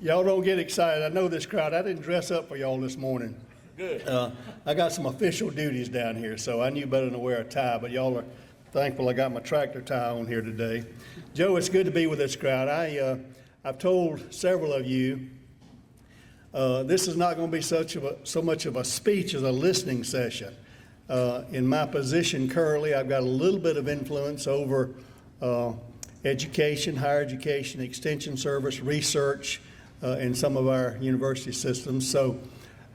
Y'all don't get excited. I know this crowd. I didn't dress up for y'all this morning. Good. I got some official duties down here, so I knew better than to wear a tie, but y'all are thankful I got my tractor tie on here today. Joe, it's good to be with this crowd. I've told several of you this is not going to be so much of a speech as a listening session. In my position currently, I've got a little bit of influence over education, higher education, extension service, research in some of our university systems. So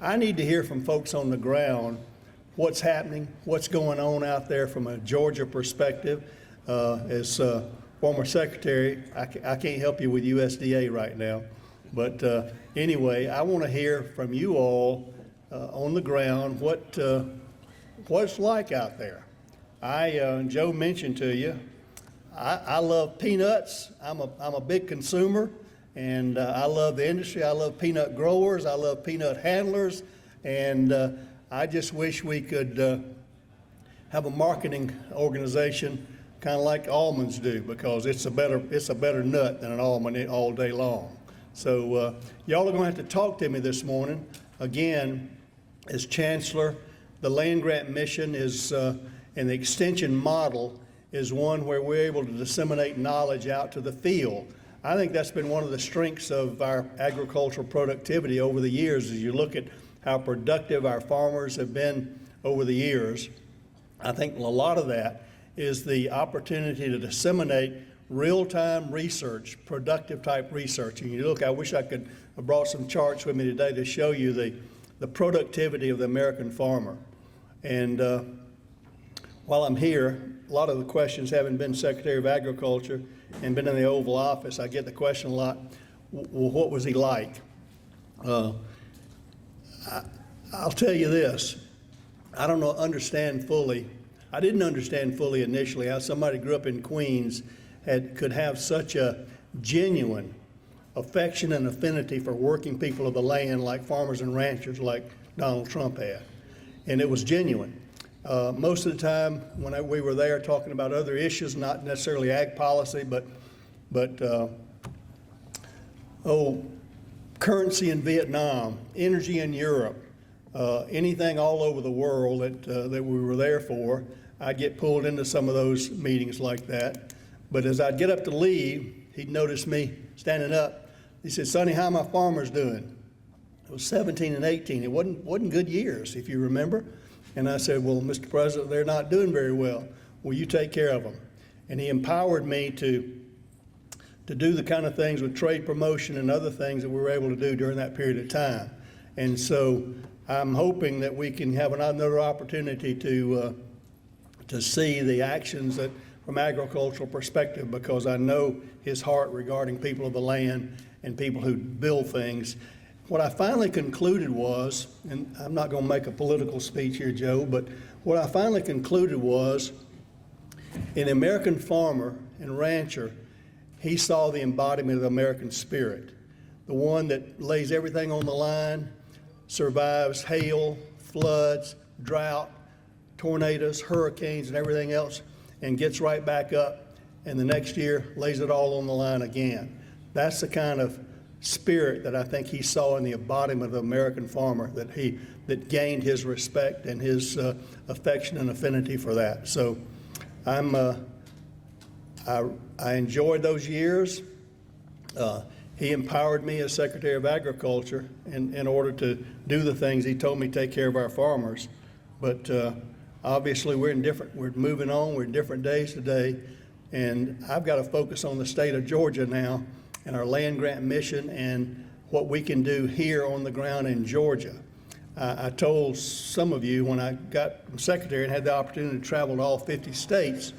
I need to hear from folks on the ground what's happening, what's going on out there from a Georgia perspective. As former secretary, I can't help you with USDA right now. But anyway, I want to hear from you all on the ground what it's like out there. Joe mentioned to you, I love peanuts. I'm a big consumer, and I love the industry. I love peanut growers. I love peanut handlers, and I just wish we could have a marketing organization kind of like almonds do, because it's a better nut than an almond all day long. So y'all are going to have to talk to me this morning. Again, as Chancellor, the land grant mission is and the extension model is one where we're able to disseminate knowledge out to the field. I think that's been one of the strengths of our agricultural productivity over the years. As you look at how productive our farmers have been over the years, I think a lot of that is the opportunity to disseminate real-time research, productive type research. And you look, I wish I could have brought some charts with me today to show you the productivity of the American farmer. And while I'm here, a lot of the questions, having been Secretary of Agriculture and been in the Oval Office, I get the question a lot, well, what was he like? I'll tell you this, I didn't understand fully initially how somebody grew up in Queens could have such a genuine affection and affinity for working people of the land, like farmers and ranchers like Donald Trump had. And it was genuine. Most of the time when we were there talking about other issues, not necessarily ag policy, but currency in Vietnam, energy in Europe, anything all over the world that we were there for, I'd get pulled into some of those meetings like that. But as I'd get up to leave, he'd notice me standing up. He said, "Sonny, how my farmers doing?" It was 17 and 18. It wasn't good years, if you remember. And I said, "Well, Mr. President, they're not doing very well. Will you take care of them?" And he empowered me to do the kind of things with trade promotion and other things that we were able to do during that period of time. And so I'm hoping that we can have another opportunity to see the actions that from agricultural perspective, because I know his heart regarding people of the land and people who build things. What I finally concluded was, and I'm not going to make a political speech here, Joe, but what I finally concluded was, in the American farmer and rancher, he saw the embodiment of the American spirit, the one that lays everything on the line, survives hail, floods, drought, tornadoes, hurricanes, and everything else, and gets right back up, and the next year lays it all on the line again. That's the kind of spirit that I think he saw in the embodiment of the American farmer, that gained his respect and his affection and affinity for that. So I enjoyed those years. He empowered me as Secretary of Agriculture in order to do the things he told me to take care of our farmers. But obviously we're moving on, we're in different days today, and I've got to focus on the state of Georgia now and our land grant mission and what we can do here on the ground in Georgia. I told some of you when I got Secretary and had the opportunity to travel to all 50 states,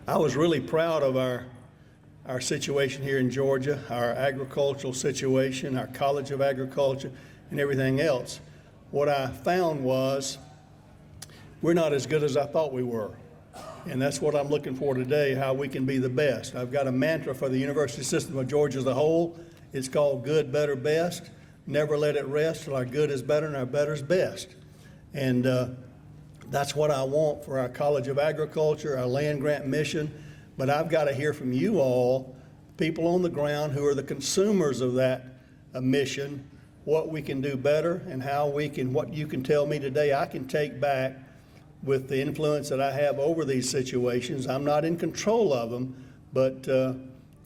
I was really proud of our situation here in Georgia, our agricultural situation, our College of Agriculture, and everything else. What I found was we're not as good as I thought we were. And that's what I'm looking for today, how we can be the best. I've got a mantra for the university system of Georgia as a whole. It's called good, better, best. Never let it rest till our good is better and our better is best. And that's what I want for our College of Agriculture, our land grant mission. But I've got to hear from you all, people on the ground who are the consumers of that mission, what we can do better and how we can, what you can tell me today I can take back with the influence that I have over these situations. I'm not in control of them, but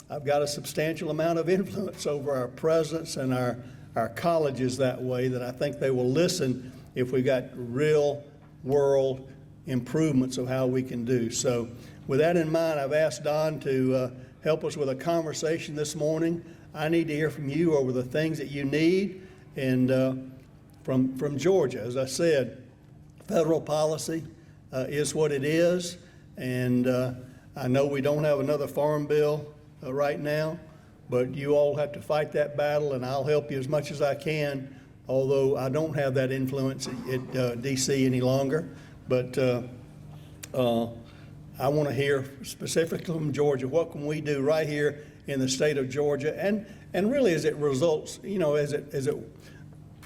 I've got a substantial amount of influence over our presidents and our colleges that way, that I think they will listen if we got real world improvements of how we can do. So with that in mind, I've asked Don to help us with a conversation this morning. I need to hear from you over the things that you need, and from Georgia. As I said, federal policy is what it is, and I know we don't have another farm bill right now, but you all have to fight that battle, and I'll help you as much as I can, although I don't have that influence at D.C. any longer. But I want to hear specifically from Georgia, what can we do right here in the state of Georgia, and really as it results, as it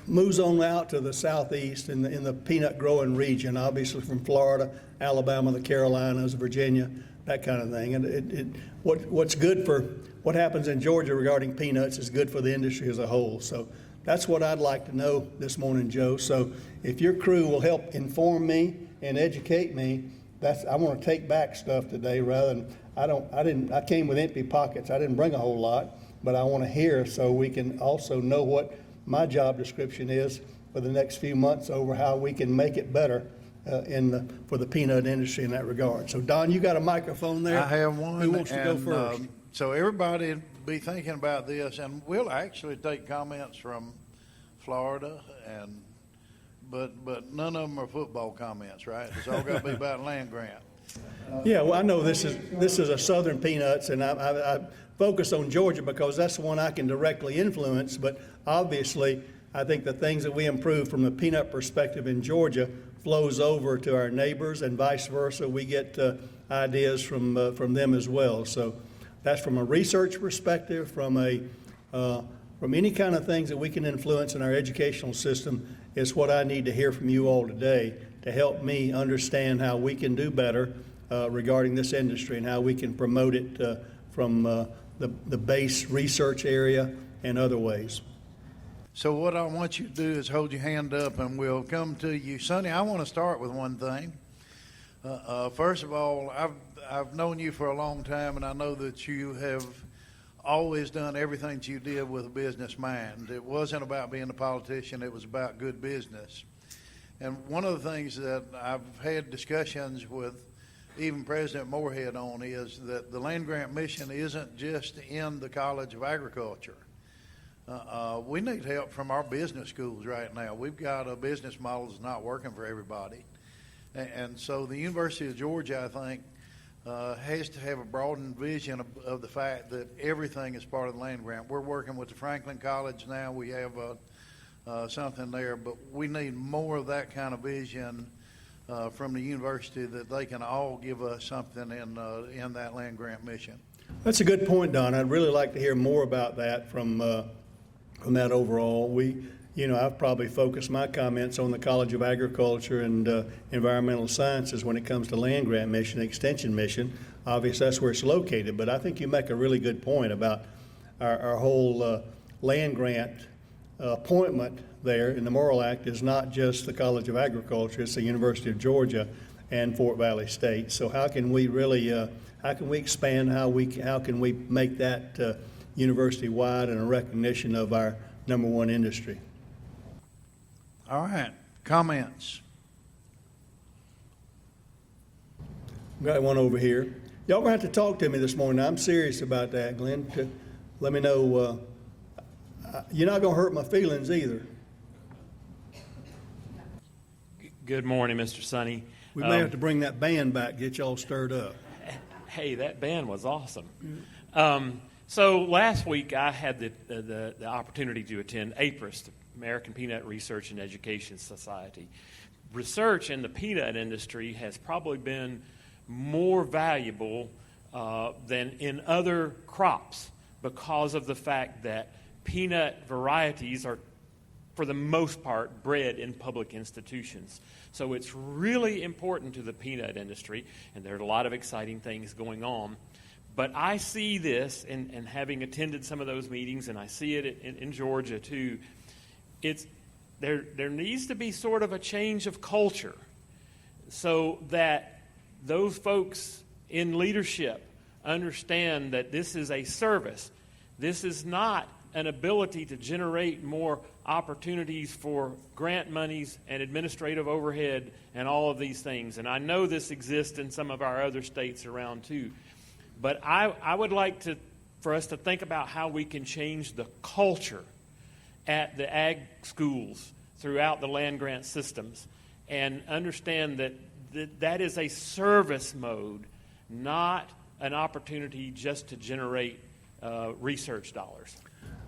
moves on out to the southeast in the peanut growing region, obviously from Florida, Alabama, the Carolinas, Virginia, that kind of thing. And what's good for what happens in Georgia regarding peanuts is good for the industry as a whole. So that's what I'd like to know this morning, Joe. So if your crew will help inform me and educate me, I want to take back stuff today rather than I came with empty pockets. I didn't bring a whole lot, but I want to hear so we can also know what my job description is for the next few months over how we can make it better for the peanut industry in that regard. So Don, you got a microphone there? I have one. Who wants to go first? So everybody be thinking about this, and we'll actually take comments from Florida, but none of them are football comments, right? It's all got to be about land grant. Yeah, well, I know this is a Southern Peanuts, and I focus on Georgia because that's the one I can directly influence. But obviously, I think the things that we improve from the peanut perspective in Georgia flows over to our neighbors, and vice versa. We get ideas from them as well. So that's from a research perspective, from any kind of things that we can influence in our educational system is what I need to hear from you all today to help me understand how we can do better regarding this industry and how we can promote it from the base research area and other ways. So what I want you to do is hold your hand up, and we'll come to you. Sonny, I want to start with one thing. First of all, I've known you for a long time, and I know that you have always done everything that you did with a business mind. It wasn't about being a politician. It was about good business. And one of the things that I've had discussions with even President Moorhead on is that the land grant mission isn't just in the College of Agriculture. We need help from our business schools right now. We've got a business model that's not working for everybody. And so the University of Georgia, I think, has to have a broadened vision of the fact that everything is part of the land grant. We're working with the Franklin College now. We have something there, but we need more of that kind of vision from the university, that they can all give us something in that land grant mission. That's a good point, Don. I'd really like to hear more about that from that overall. I've probably focused my comments on the College of Agriculture and Environmental Sciences when it comes to land grant mission, extension mission. Obviously, that's where it's located, but I think you make a really good point about our whole land grant appointment there in the Morrill Act is not just the College of Agriculture, it's the University of Georgia and Fort Valley State. So how can we really, how can we expand, how can we make that university-wide and a recognition of our number one industry? All right, comments? Got one over here. Y'all gonna have to talk to me this morning. I'm serious about that, Glenn. Let me know. You're not gonna hurt my feelings either. Good morning, Mr. Sonny. We may have to bring that band back, get y'all stirred up. Hey, that band was awesome. So last week I had the opportunity to attend APRIS, the American Peanut Research and Education Society. Research in the peanut industry has probably been more valuable than in other crops because of the fact that peanut varieties are, for the most part, bred in public institutions. So it's really important to the peanut industry, and there are a lot of exciting things going on. But I see this, and having attended some of those meetings, and I see it in Georgia too, there needs to be sort of a change of culture so that those folks in leadership understand that this is a service. This is not an ability to generate more opportunities for grant monies and administrative overhead and all of these things. And I know this exists in some of our other states around too. But I would like for us to think about how we can change the culture at the ag schools throughout the land grant systems and understand that is a service mode, not an opportunity just to generate research dollars.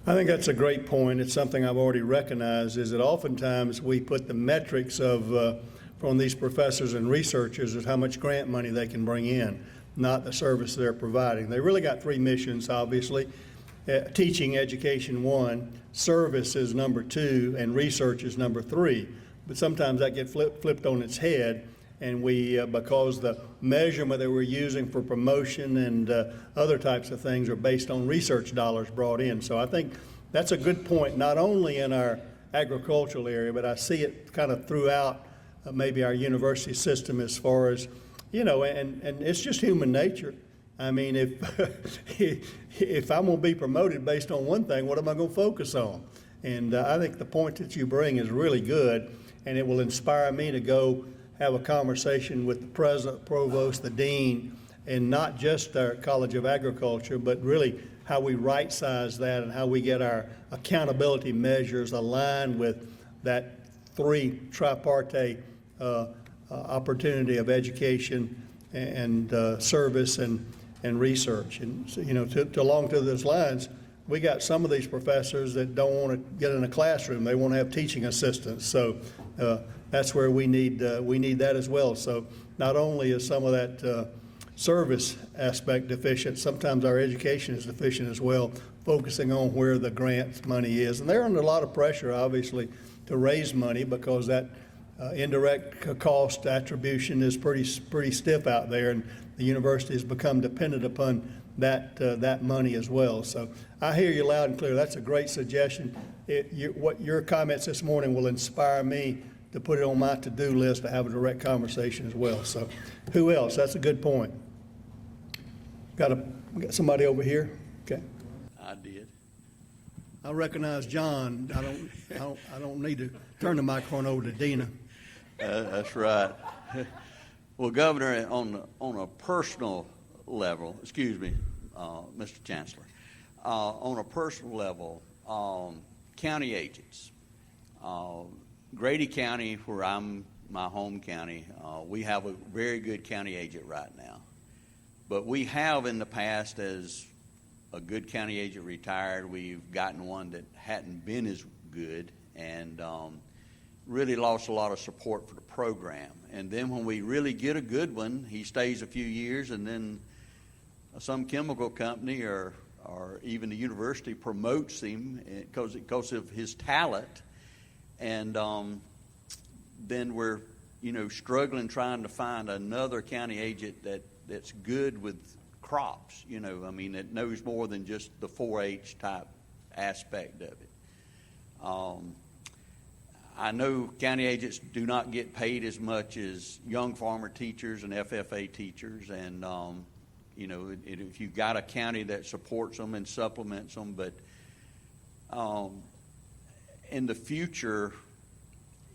I think that's a great point. It's something I've already recognized, is that oftentimes we put the metrics from these professors and researchers as how much grant money they can bring in, not the service they're providing. They really got three missions, obviously. Teaching, education, 1, service is number 2, and research is number 3. But sometimes that gets flipped on its head, and because the measurement that we're using for promotion and other types of things are based on research dollars brought in. So I think that's a good point, not only in our agricultural area, but I see it kind of throughout maybe our university system as far as, and it's just human nature. I mean, if I'm going to be promoted based on one thing, what am I going to focus on? And I think the point that you bring is really good, and it will inspire me to go have a conversation with the president, provost, the dean, and not just our College of Agriculture, but really how we right-size that and how we get our accountability measures aligned with that 3 tripartite opportunity of education and service and research. And so, along to those lines, we got some of these professors that don't want to get in a classroom; they want to have teaching assistants. So that's where we need that as well. So not only is some of that service aspect deficient, sometimes our education is deficient as well, focusing on where the grant money is. And they're under a lot of pressure, obviously, to raise money because that indirect cost attribution is pretty stiff out there, and the university has become dependent upon that money as well. So I hear you loud and clear. That's a great suggestion. What your comments this morning will inspire me to put it on my to-do list to have a direct conversation as well. So who else? That's a good point. Got somebody over here? Okay. I did. I recognize John. I don't need to turn the microphone over to Dina. That's right. Well, Governor, on a personal level, excuse me, Mr. Chancellor, on a personal level, county agents, Grady County, where I'm my home county, we have a very good county agent right now. But we have in the past, as a good county agent retired, we've gotten one that hadn't been as good and really lost a lot of support for the program. And then when we really get a good one, he stays a few years, and then some chemical company or even the university promotes him because of his talent. And then we're, struggling trying to find another county agent that's good with crops, that knows more than just the 4-H type aspect of it. I know county agents do not get paid as much as young farmer teachers and FFA teachers, and if you've got a county that supports them and supplements them, but in the future,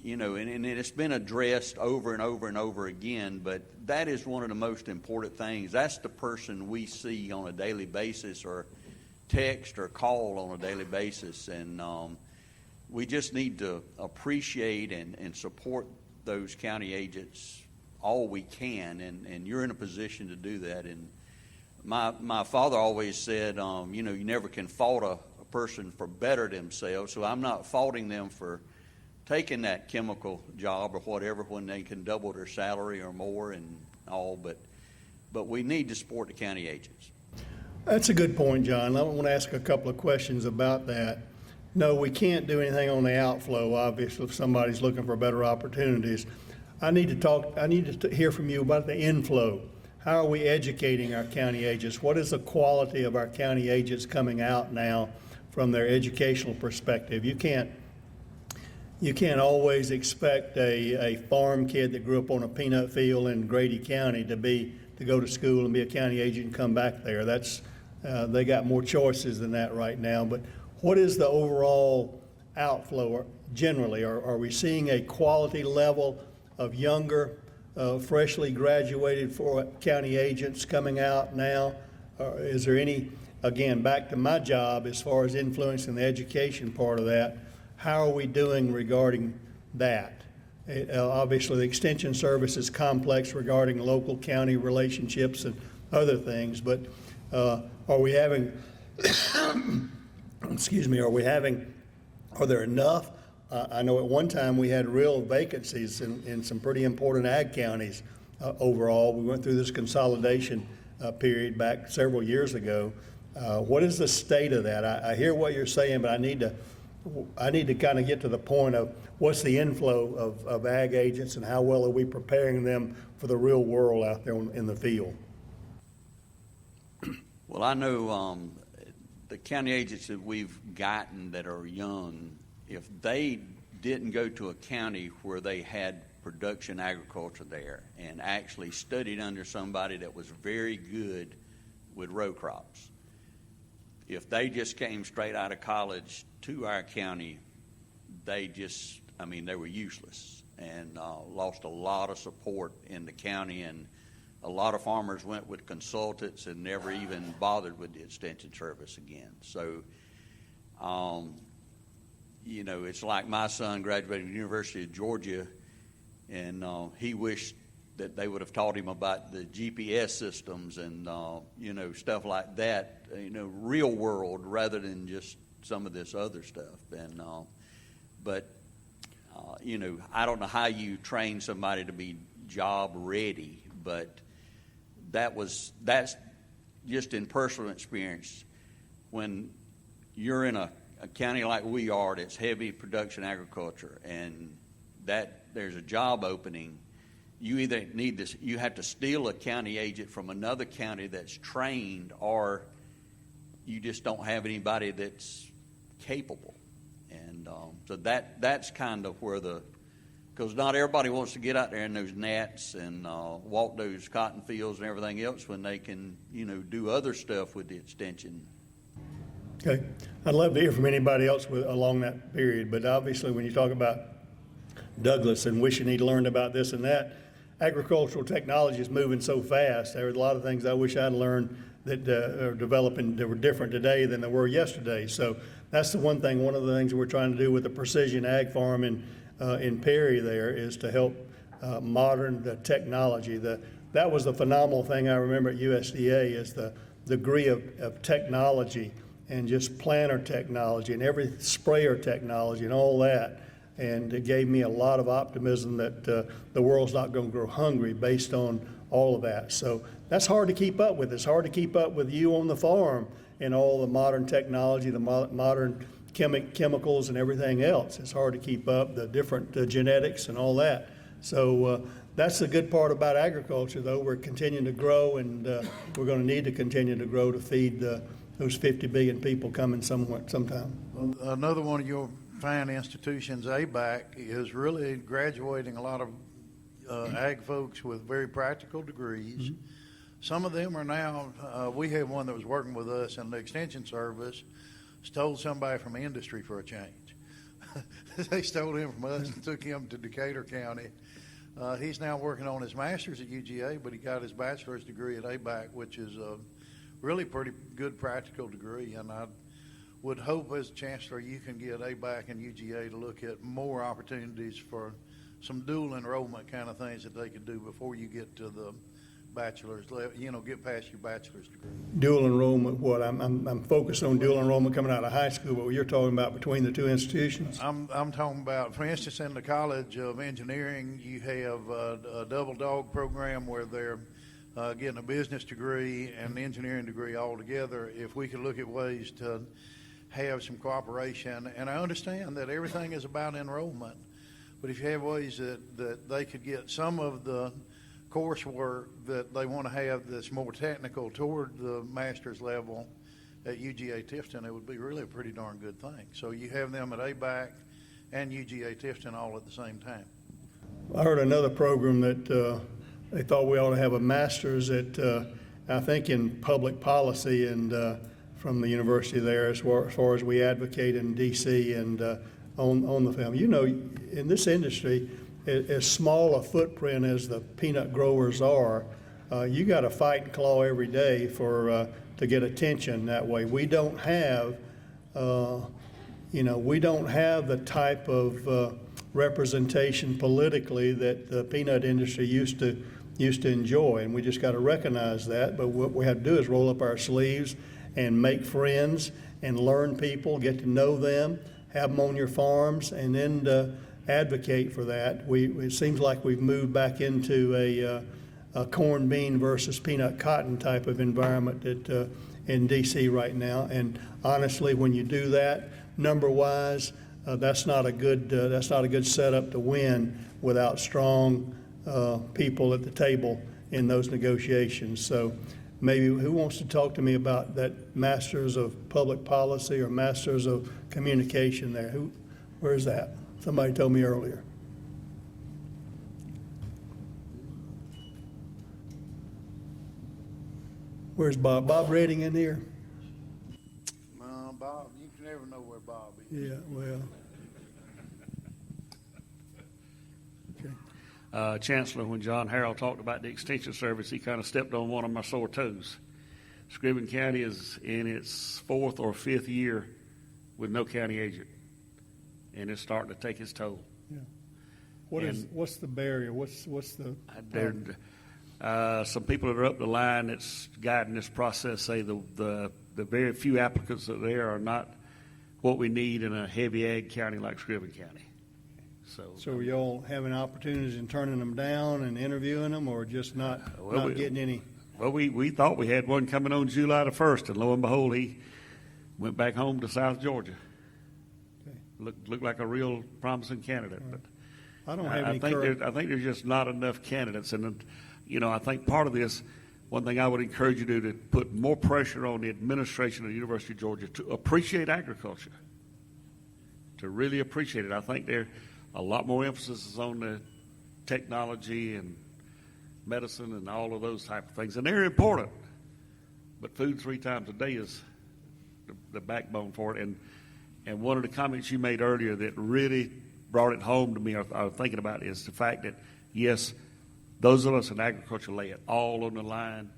and it's been addressed over and over and over again, but that is one of the most important things. That's the person we see on a daily basis or text or call on a daily basis, and we just need to appreciate and support those county agents all we can, and you're in a position to do that. And my father always said, you never can fault a person for better themselves, so I'm not faulting them for taking that chemical job or whatever when they can double their salary or more and all, but we need to support the county agents. That's a good point, John. I want to ask a couple of questions about that. No, we can't do anything on the outflow, obviously, if somebody's looking for better opportunities. I need to hear from you about the inflow. how are we educating our county agents? What is the quality of our county agents coming out now from their educational perspective? You can't always expect a farm kid that grew up on a peanut field in Grady County to go to school and be a county agent and come back there. They got more choices than that right now. But what is the overall outflow generally? Are we seeing a quality level of younger, freshly graduated for county agents coming out now? Is there any, again, back to my job as far as influencing the education part of that, how are we doing regarding that? Obviously, the extension service is complex regarding local county relationships and other things, but are we having, are there enough? I know at one time we had real vacancies in some pretty important ag counties overall. We went through this consolidation period back several years ago. What is the state of that? I hear what you're saying, but I need to kind of get to the point of what's the inflow of ag agents and how well are we preparing them for the real world out there in the field? Well, I know the county agents that we've gotten that are young, if they didn't go to a county where they had production agriculture there and actually studied under somebody that was very good with row crops, if they just came straight out of college to our county, they were useless and lost a lot of support in the county, and a lot of farmers went with consultants and never even bothered with the extension service again. So, it's like my son graduated from the University of Georgia, and he wished that they would have taught him about the GPS systems and, stuff like that, real world rather than just some of this other stuff. And, I don't know how you train somebody to be job ready, but that's just in personal experience. When you're in a county like we are that's heavy production agriculture and that there's a job opening, you either you have to steal a county agent from another county that's trained, or you just don't have anybody that's capable. And so that's kind of where because not everybody wants to get out there in those gnats and walk those cotton fields and everything else when they can, do other stuff with the extension. Okay. I'd love to hear from anybody else along that period, but obviously when you talk about Douglas and wishing he'd learned about this and that, agricultural technology is moving so fast. There are a lot of things I wish I'd learned that are developing that were different today than they were yesterday. So that's the one thing. One of the things we're trying to do with the precision ag farm in Perry there is to help modern the technology. That was the phenomenal thing I remember at USDA is the degree of technology and just planter technology and every sprayer technology and all that. And it gave me a lot of optimism that the world's not going to grow hungry based on all of that. So that's hard to keep up with. It's hard to keep up with you on the farm and all the modern technology, the modern chemicals and everything else. It's hard to keep up, the different genetics and all that. So that's the good part about agriculture, though. We're continuing to grow, and we're going to need to continue to grow to feed those 50 billion people coming sometime. Well, another one of your fine institutions, ABAC, is really graduating a lot of ag folks with very practical degrees. Mm-hmm. Some of them are now, we had one that was working with us in the extension service, stole somebody from industry for a change. They stole him from us and took him to Decatur County. He's now working on his master's at UGA, but he got his bachelor's degree at ABAC, which is a really pretty good practical degree. And I would hope as Chancellor you can get ABAC and UGA to look at more opportunities for some dual enrollment kind of things that they could do before you get to the bachelor's level, get past your bachelor's degree. Dual enrollment, what? I'm focused on dual enrollment coming out of high school, but you're talking about between the two institutions? I'm talking about, for instance, in the College of Engineering, you have a double dog program where they're getting a business degree and an engineering degree all together. If we could look at ways to have some cooperation, and I understand that everything is about enrollment, but if you have ways that they could get some of the coursework that they want to have that's more technical toward the master's level at UGA Tifton, it would be really a pretty darn good thing. So you have them at ABAC and UGA Tifton all at the same time. I heard another program that they thought we ought to have a master's at, I think, in public policy, and from the university there, as far as we advocate in D.C. and on the family. You know, in this industry, as small a footprint as the peanut growers are, you got to fight and claw every day for to get attention that way. We don't have, we don't have the type of representation politically that the peanut industry used to enjoy, and we just got to recognize that. But what we have to do is roll up our sleeves and make friends and learn people, get to know them, have them on your farms, and then advocate for that. It seems like we've moved back into a corn bean versus peanut cotton type of environment that in D.C. right now. And honestly, when you do that, number-wise, that's not a good setup to win without strong people at the table in those negotiations. So maybe who wants to talk to me about that Masters of Public Policy or Masters of Communication there? Where's that? Somebody told me earlier. Where's Bob? Bob Redding in here? Bob, you can never know where Bob is. Yeah, well. Chancellor, when John Harrell talked about the Extension Service, he kind of stepped on one of my sore toes. Scriven County is in its 4th or 5th year with no county agent, and it's starting to take its toll. Yeah. What's the barrier? What's the some people that are up the line that's guiding this process say the very few applicants that there are not what we need in a heavy ag county like Scriven County. So are y'all having opportunities in turning them down and interviewing them, or just not getting any? Well, we thought we had one coming on July the 1st, and lo and behold, he went back home to South Georgia. Okay. Looked like a real promising candidate, Right. but I don't have any I think there's just not enough candidates, and I think part of this. One thing I would encourage you to do to put more pressure on the administration of the University of Georgia to appreciate agriculture, to really appreciate it. I think there a lot more emphasis is on the technology and medicine and all of those type of things, and they're important. But food 3 times a day is the backbone for it. And one of the comments you made earlier that really brought it home to me, or I was thinking about, is the fact that, yes, those of us in agriculture lay it all on the line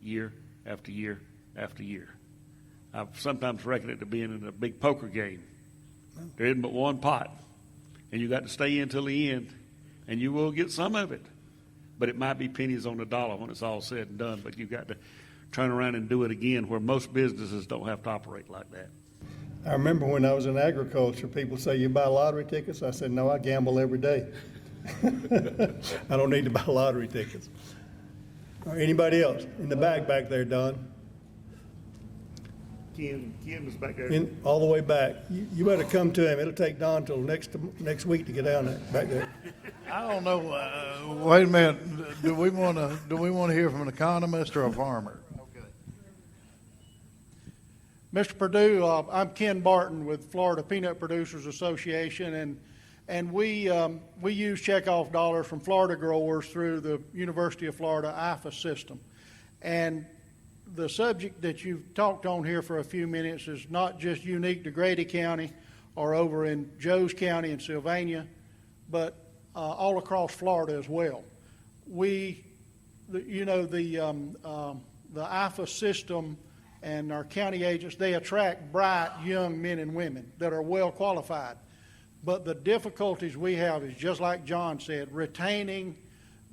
year after year after year. I've sometimes reckoned it to being in a big poker game. There isn't but one pot, and you got to stay in till the end, and you will get some of it. But it might be pennies on the dollar when it's all said and done, but you've got to turn around and do it again, where most businesses don't have to operate like that. I remember when I was in agriculture, people say, "You buy lottery tickets?" I said, "No, I gamble every day." I don't need to buy lottery tickets. All right, anybody else? In the back there, Don. Ken is back there. All the way back. You better come to him. It'll take Don till next week to get down there, back there. I don't know. Wait a minute. Do we want to hear from an economist or a farmer? Okay. Mr. Perdue, I'm Ken Barton with Florida Peanut Producers Association, and we use checkoff dollars from Florida growers through the University of Florida IFA system. And the subject that you've talked on here for a few minutes is not just unique to Grady County or over in Jones County in Sylvania, but all across Florida as well. The IFA system and our county agents, they attract bright young men and women that are well qualified. But the difficulties we have is, just like John said, retaining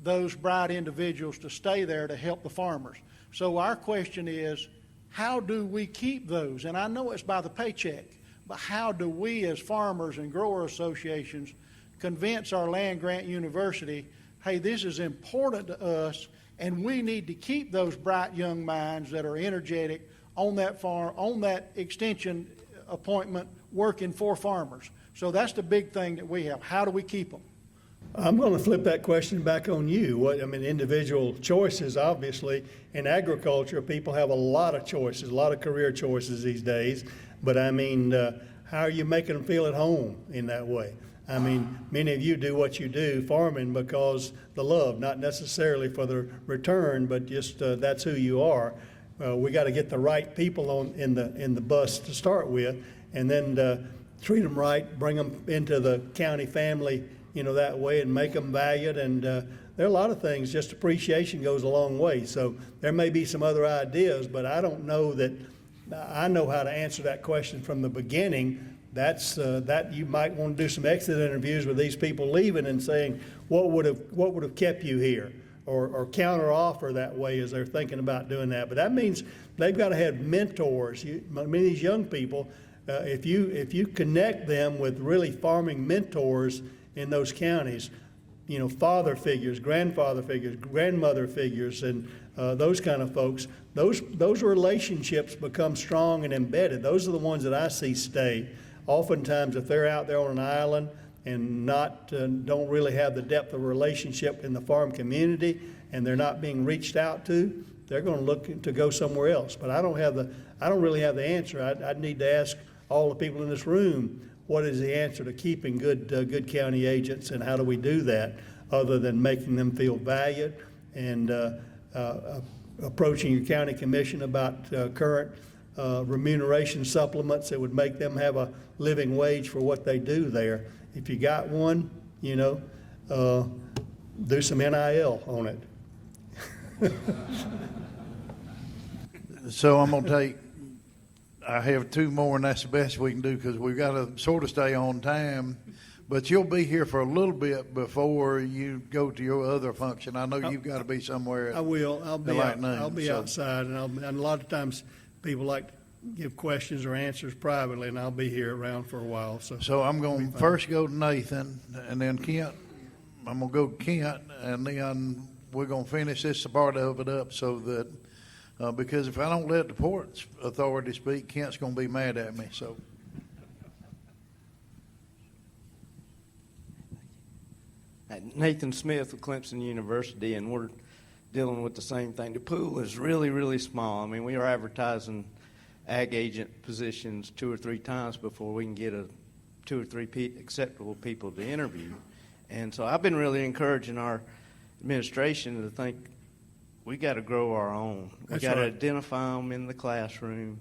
those bright individuals to stay there to help the farmers. So our question is, how do we keep those? And I know it's by the paycheck, but how do we as farmers and grower associations convince our land-grant university, hey, this is important to us, and we need to keep those bright young minds that are energetic on that farm, on that extension appointment, working for farmers. So that's the big thing that we have. How do we keep them? I'm going to flip that question back on you. Individual choices, obviously, in agriculture, people have a lot of choices, a lot of career choices these days. But how are you making them feel at home in that way? Many of you do what you do, farming, because the love, not necessarily for the return, but just that's who you are. We got to get the right people in the bus to start with, and then treat them right, bring them into the county family, that way, and make them valued. And there are a lot of things. Just appreciation goes a long way. So there may be some other ideas, but I don't know that I know how to answer that question from the beginning. That you might want to do some exit interviews with these people leaving and saying what would have kept you here, or counter offer that way as they're thinking about doing that. But that means they've got to have mentors. Many of these young people, if you connect them with really farming mentors in those counties, father figures, grandfather figures, grandmother figures, and those kind of folks, those relationships become strong and embedded. Those are the ones that I see stay. Oftentimes, if they're out there on an island and don't really have the depth of relationship in the farm community, and they're not being reached out to, they're going to look to go somewhere else. But I don't really have the answer. I'd need to ask all the people in this room, what is the answer to keeping good county agents, and how do we do that, other than making them feel valued and approaching your county commission about current remuneration supplements that would make them have a living wage for what they do there. If you got one, do some NIL on it. So I'm going to I have two more, and that's the best we can do because we've got to sort of stay on time. But you'll be here for a little bit before you go to your other function. I know you've got to be somewhere. I will. I'll be outside, and a lot of times people like to give questions or answers privately, and I'll be here around for a while. So I'm going to first go to Nathan, and then Kent. I'm going to go to Kent, and then we're going to finish this part of it up so that because if I don't let the Ports Authority speak, Kent's going to be mad at me. So. Nathan Smith with Clemson University, and we're dealing with the same thing. The pool is really, really small. We are advertising ag agent positions 2 or 3 times before we can get 2 or 3 acceptable people to interview. And so I've been really encouraging our administration to think we got to grow our own. We got to identify them in the classroom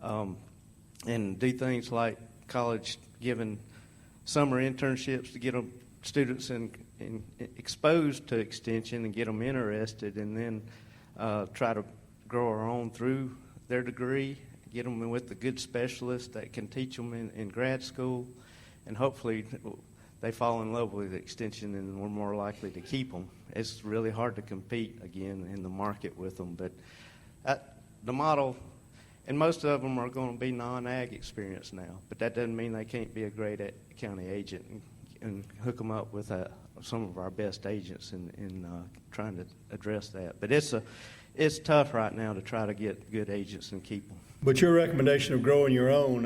and do things like college giving summer internships to get them students exposed to extension and get them interested, and then try to grow our own through their degree, get them with a good specialist that can teach them in grad school, and hopefully they fall in love with extension and we're more likely to keep them. It's really hard to compete again in the market with them, but the model, and most of them are going to be non-ag experience now, but that doesn't mean they can't be a great county agent and hook them up with some of our best agents in trying to address that. But it's tough right now to try to get good agents and keep them. But your recommendation of growing your own,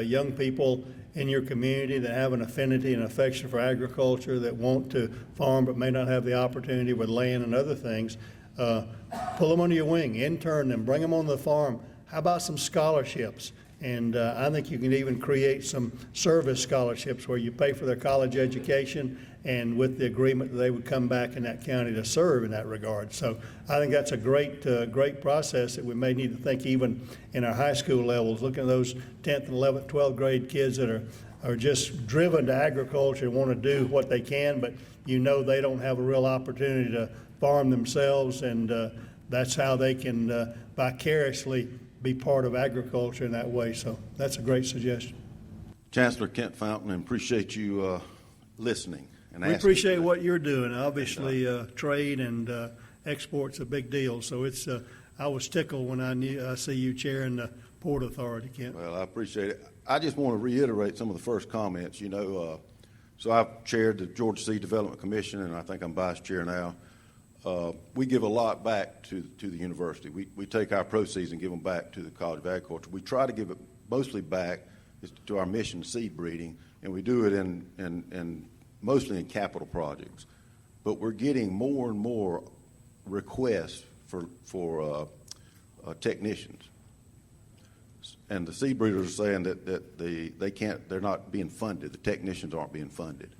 young people in your community that have an affinity and affection for agriculture, that want to farm but may not have the opportunity with land and other things, pull them under your wing, intern them, bring them on the farm. How about some scholarships? And I think you can even create some service scholarships where you pay for their college education, and with the agreement that they would come back in that county to serve in that regard. So I think that's a great process that we may need to think even in our high school levels, looking at those 10th and 11th, 12th grade kids that are just driven to agriculture and want to do what they can, but they don't have a real opportunity to farm themselves, and that's how they can vicariously be part of agriculture in that way. So that's a great suggestion. Chancellor Kent Fountain, and appreciate you listening. And we appreciate what you're doing. Obviously, trade and export's a big deal. So I was tickled when I see you chairing the Port Authority, Kent. Well, I appreciate it. I just want to reiterate some of the first comments. So I've chaired the Georgia Seed Development Commission, and I think I'm vice chair now. We give a lot back to the university. We take our proceeds and give them back to the College of Agriculture. We try to give it mostly back to our mission, seed breeding, and we do it in mostly in capital projects. But we're getting more and more requests for technicians. And the seed breeders are saying that they're not being funded. The technicians aren't being funded.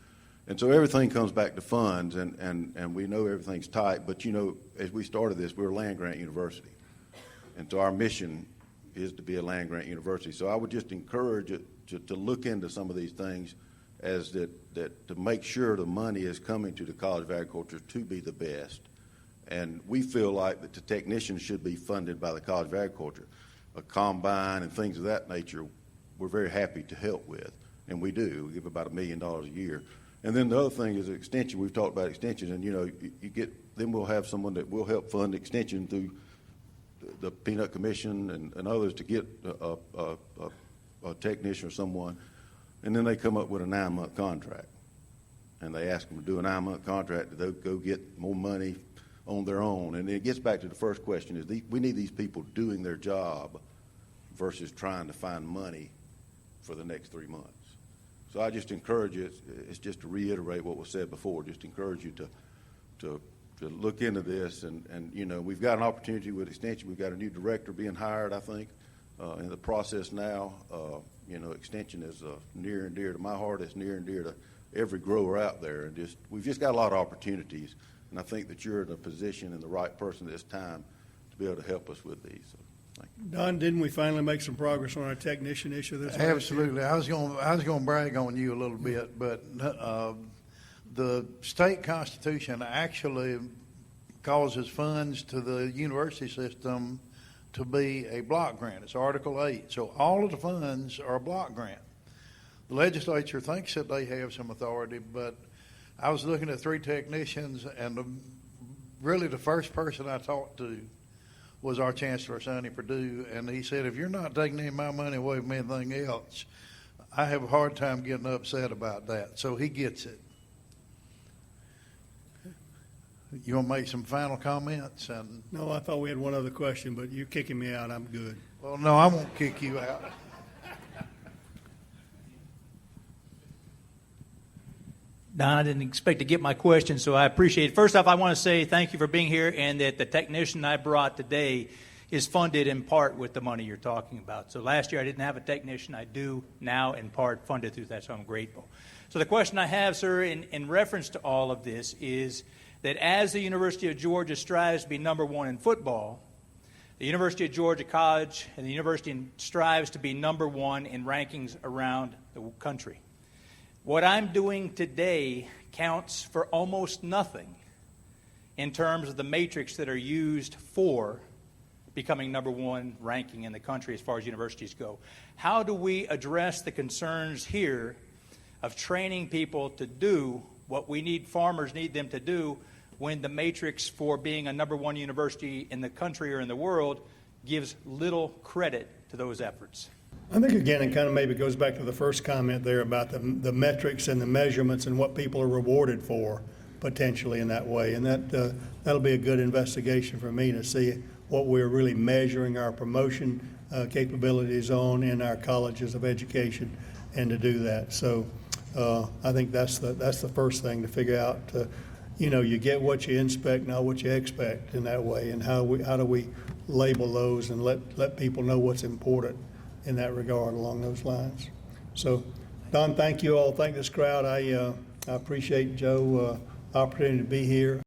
And so everything comes back to funds, and we know everything's tight. But, you know, as we started this, we're a land-grant university. And so our mission is to be a land-grant university. So I would just encourage it to look into some of these things as that to make sure the money is coming to the College of Agriculture to be the best. And we feel like that the technicians should be funded by the College of Agriculture. A combine and things of that nature, we're very happy to help with, and we do. We give about $1 million a year. And then the other thing is extension. We've talked about extension, and you know, then we'll have someone that will help fund extension through the Peanut Commission and others to get a technician or someone, and then they come up with a 9-month contract, and they ask them to do a 9-month contract to go get more money on their own. And it gets back to the first question: is we need these people doing their job versus trying to find money for the next 3 months. So I just encourage you, it's just to reiterate what was said before, just encourage you to look into this. And you know, we've got an opportunity with extension. We've got a new director being hired, I think, in the process now. You know, extension is near and dear to my heart. It's near and dear to every grower out there. And we've just got a lot of opportunities. And I think that you're in a position and the right person at this time to be able to help us with these. So, thank you. Don, didn't we finally make some progress on our technician issue this last year? Absolutely. I was going to brag on you a little bit, but the state constitution actually causes funds to the university system to be a block grant. It's Article 8. So all of the funds are a block grant. The legislature thinks that they have some authority, but I was looking at 3 technicians, and really the first person I talked to was our Chancellor, Sonny, Perdue, and he said, if you're not taking any of my money away from anything else, I have a hard time getting upset about that. So he gets it. You want to make some final comments? No, I thought we had one other question, but you're kicking me out. I'm good. Well, no, I won't kick you out. Don, I didn't expect to get my question, so I appreciate it. First off, I want to say thank you for being here, and that the technician I brought today is funded in part with the money you're talking about. So last year I didn't have a technician. I do now, in part, funded through that, so I'm grateful. So the question I have, sir, in reference to all of this is that as the University of Georgia strives to be number one in football, the University of Georgia College and the university strives to be number one in rankings around the country. What I'm doing today counts for almost nothing in terms of the matrix that are used for becoming number one ranking in the country as far as universities go. How do we address the concerns here of training people to do what we need, farmers need them to do, when the matrix for being a number one university in the country or in the world gives little credit to those efforts? I think, again, it kind of maybe goes back to the first comment there about the metrics and the measurements and what people are rewarded for potentially in that way. And that'll be a good investigation for me to see what we're really measuring our promotion capabilities on in our colleges of education, and to do that. So I think that's the first thing to figure out. You know, you get what you inspect, not what you expect in that way. And how do we label those and let people know what's important in that regard along those lines. So, Don, thank you all. Thank this crowd. I appreciate Joe opportunity to be here.